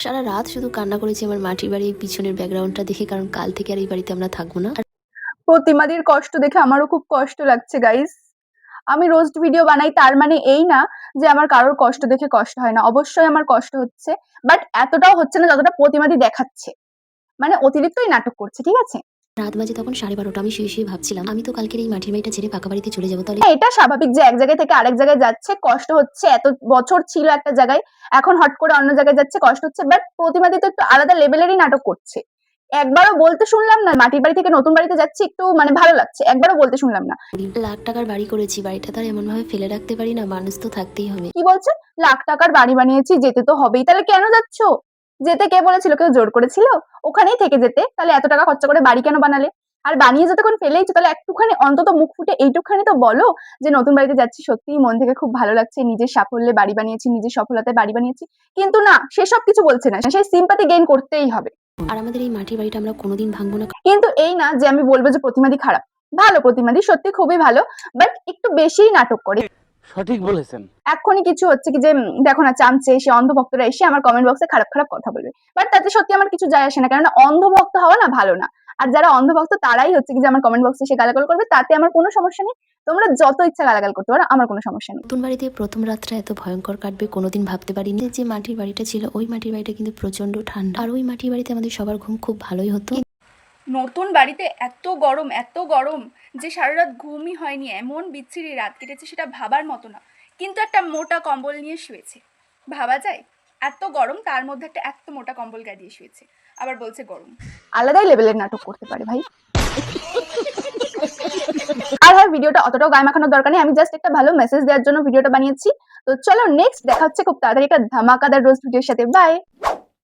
সারা রাত শুধু কান্না করেছি আমার মাটির বাড়ির পিছনের ব্যাকগ্রাউন্ডটা দেখে, কারণ কাল থেকে আর এই বাড়িতে আমরা থাকবো না। প্রতিমাদির কষ্ট দেখে আমারও খুব কষ্ট লাগছে গাইস। আমি রোস্ট ভিডিও বানাই তার মানে এই না যে আমার কারোর কষ্ট দেখে কষ্ট হয় না, অবশ্যই আমার কষ্ট হচ্ছে, বাট এতটাও হচ্ছে না যতটা প্রতিমাদি দেখাচ্ছে। মানে অতিরিক্তই নাটক করছে, ঠিক আছে। রাত বাজে তখন 12:30। আমি শুয়ে শুয়ে ভাবছিলাম, আমি তো কালকের এই মাটির বাড়িটা ছেড়ে পাকা বাড়িতে চলে যাবো, তাহলে হ্যাঁ, এটা স্বাভাবিক যে এক জায়গায় থেকে আরেক জায়গায় যাচ্ছে, কষ্ট হচ্ছে। এত বছর ছিল একটা জায়গায়, এখন হট করে অন্য জায়গায় যাচ্ছে, কষ্ট হচ্ছে। বাট প্রতিমাদি তো একটু আলাদা লেভেলেরই নাটক করছে। একবারও বলতে শুনলাম না মাটির বাড়ি থেকে নতুন বাড়িতে যাচ্ছি, একটু মানে ভালো লাগছে, একবারও বলতে শুনলাম না। লাখ টাকার বাড়ি করেছি, বাড়িটা তার এমন ভাবে ফেলে রাখতে পারি না, মানুষ তো থাকতেই হবে। কি বলছে? লাখ টাকার বাড়ি বানিয়েছি, যেতে তো হবেই। তাহলে কেন যাচ্ছ? যেতে কে বলেছিল? কেউ জোর করেছিল? ওখানেই থেকে যেতে। তাহলে এত টাকা খরচা করে বাড়ি কেন বানালে? আর বানিয়ে যতক্ষণ ফেলেইছো, তাহলে একটুখানি অন্তত মুখ ফুটে এইটুকখানি তো বলো যে নতুন বাড়িতে যাচ্ছি, সত্যিই মন থেকে খুব ভালো লাগছে, নিজের সাফল্যে বাড়ি বানিয়েছি, নিজের সফলতায় বাড়ি বানিয়েছি। কিন্তু না, সেসব কিছু বলছে না, সেই সিম্পাথি গেইন করতেই হবে। আর আমাদের এই মাটির বাড়িটা আমরা কোনোদিন ভাঙবো না। কিন্তু এই না যে আমি বলবো যে প্রতিমাদি খারাপ। ভালো, প্রতিমাদি সত্যি খুবই ভালো, বাট একটু বেশিই নাটক করে। সঠিক বলেছেন। এক্ষুনি কিছু হচ্ছে কি যে দেখো না, চামচে এসে অন্ধভক্তরা এসে আমার কমেন্ট বক্সে খারাপ খারাপ কথা বলবে, বাট তাতে সত্যি আমার কিছু যায় আসে না, কেননা অন্ধভক্ত হওয়া না ভালো না। আর যারা অন্ধভক্ত তারাই হচ্ছে কি যে আমার কমেন্ট বক্সে এসে গালাগাল করবে, তাতে আমার কোনো সমস্যা নেই। তোমরা যত ইচ্ছা গালাগাল করতে পারো, আমার কোনো সমস্যা নেই। নতুন বাড়িতে প্রথম রাতটা এত ভয়ঙ্কর কাটবে কোনোদিন ভাবতে পারিনি। যে মাটির বাড়িটা ছিল, ওই মাটির বাড়িটা কিন্তু প্রচন্ড ঠান্ডা, আর ওই মাটির বাড়িতে আমাদের সবার ঘুম খুব ভালোই হতো। নতুন বাড়িতে এত গরম যে সারা রাত ঘুমই হয়নি, এমন বিচ্ছিরি রাত কেটেছে সেটা ভাবার মতো না। কিন্তু একটা মোটা কম্বল নিয়ে শুয়েছে, ভাবা যায়? এত গরম, তার মধ্যে একটা এত মোটা কম্বল গায়ে দিয়ে শুয়েছে, আবার বলছে গরম। আলাদাই লেভেলের নাটক করতে পারে ভাই। আর হ্যাঁ, ভিডিওটা অতটাও গায়ে মাখানোর দরকার নেই, আমি জাস্ট একটা ভালো মেসেজ দেওয়ার জন্য ভিডিওটা বানিয়েছি। তো চলো নেক্সট দেখা হচ্ছে খুব তাড়াতাড়ি একটা ধামাকাদার রোস্ট ভিডিওর সাথে। বাই।